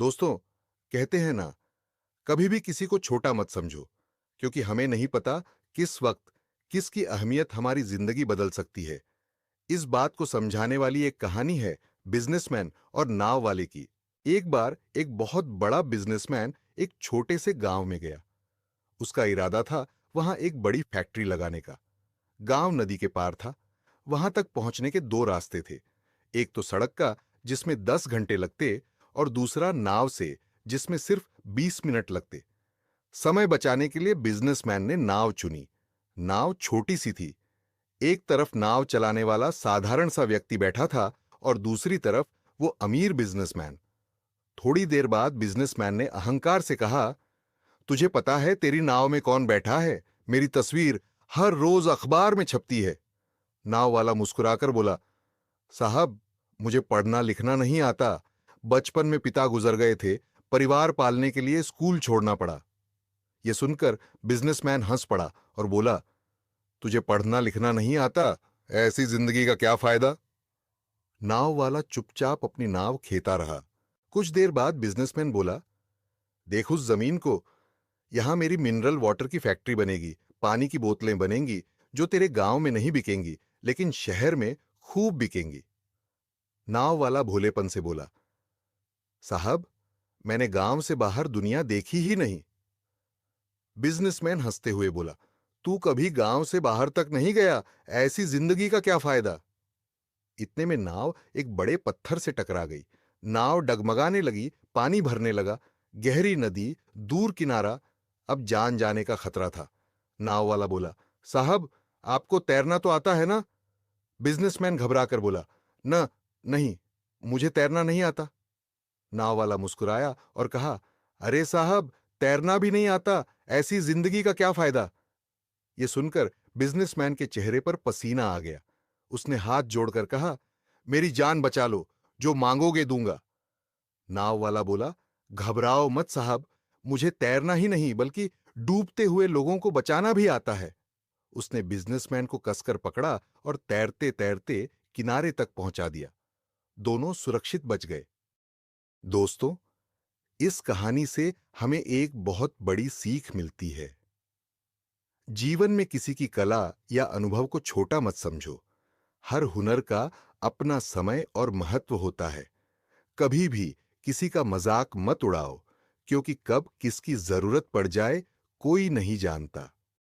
दोस्तों, कहते हैं ना, कभी भी किसी को छोटा मत समझो, क्योंकि हमें नहीं पता किस वक्त किसकी अहमियत हमारी जिंदगी बदल सकती है। इस बात को समझाने वाली एक कहानी है बिजनेसमैन और नाव वाले की। एक बार एक बहुत बड़ा बिजनेसमैन एक छोटे से गांव में गया। उसका इरादा था वहां एक बड़ी फैक्ट्री लगाने का। गांव नदी के पार था। वहां तक पहुंचने के दो रास्ते थे। एक तो सड़क का, जिसमें 10 घंटे लगते, और दूसरा नाव से, जिसमें सिर्फ 20 मिनट लगते। समय बचाने के लिए बिजनेसमैन ने नाव चुनी। नाव छोटी सी थी। एक तरफ नाव चलाने वाला साधारण सा व्यक्ति बैठा था और दूसरी तरफ वो अमीर बिजनेसमैन। थोड़ी देर बाद बिजनेसमैन ने अहंकार से कहा, तुझे पता है तेरी नाव में कौन बैठा है? मेरी तस्वीर हर रोज अखबार में छपती है। नाव वाला मुस्कुराकर बोला, साहब, मुझे पढ़ना लिखना नहीं आता। बचपन में पिता गुजर गए थे। परिवार पालने के लिए स्कूल छोड़ना पड़ा। यह सुनकर बिजनेसमैन हंस पड़ा और बोला, तुझे पढ़ना लिखना नहीं आता, ऐसी जिंदगी का क्या फायदा? नाव वाला चुपचाप अपनी नाव खेता रहा। कुछ देर बाद बिजनेसमैन बोला, देख उस जमीन को। यहां मेरी मिनरल वाटर की फैक्ट्री बनेगी। पानी की बोतलें बनेंगी, जो तेरे गांव में नहीं बिकेंगी, लेकिन शहर में खूब बिकेंगी। नाव वाला भोलेपन से बोला, साहब, मैंने गांव से बाहर दुनिया देखी ही नहीं। बिजनेसमैन हंसते हुए बोला, तू कभी गांव से बाहर तक नहीं गया, ऐसी जिंदगी का क्या फायदा? इतने में नाव एक बड़े पत्थर से टकरा गई। नाव डगमगाने लगी। पानी भरने लगा। गहरी नदी, दूर किनारा। अब जान जाने का खतरा था। नाव वाला बोला, साहब, आपको तैरना तो आता है ना? बिजनेसमैन घबराकर बोला, न नहीं, मुझे तैरना नहीं आता। नाव वाला मुस्कुराया और कहा, अरे साहब, तैरना भी नहीं आता, ऐसी जिंदगी का क्या फायदा? यह सुनकर बिजनेसमैन के चेहरे पर पसीना आ गया। उसने हाथ जोड़कर कहा, मेरी जान बचा लो, जो मांगोगे दूंगा। नाव वाला बोला, घबराओ मत साहब, मुझे तैरना ही नहीं बल्कि डूबते हुए लोगों को बचाना भी आता है। उसने बिजनेसमैन को कसकर पकड़ा और तैरते तैरते किनारे तक पहुंचा दिया। दोनों सुरक्षित बच गए। दोस्तों, इस कहानी से हमें एक बहुत बड़ी सीख मिलती है। जीवन में किसी की कला या अनुभव को छोटा मत समझो। हर हुनर का अपना समय और महत्व होता है। कभी भी किसी का मजाक मत उड़ाओ, क्योंकि कब किसकी जरूरत पड़ जाए कोई नहीं जानता।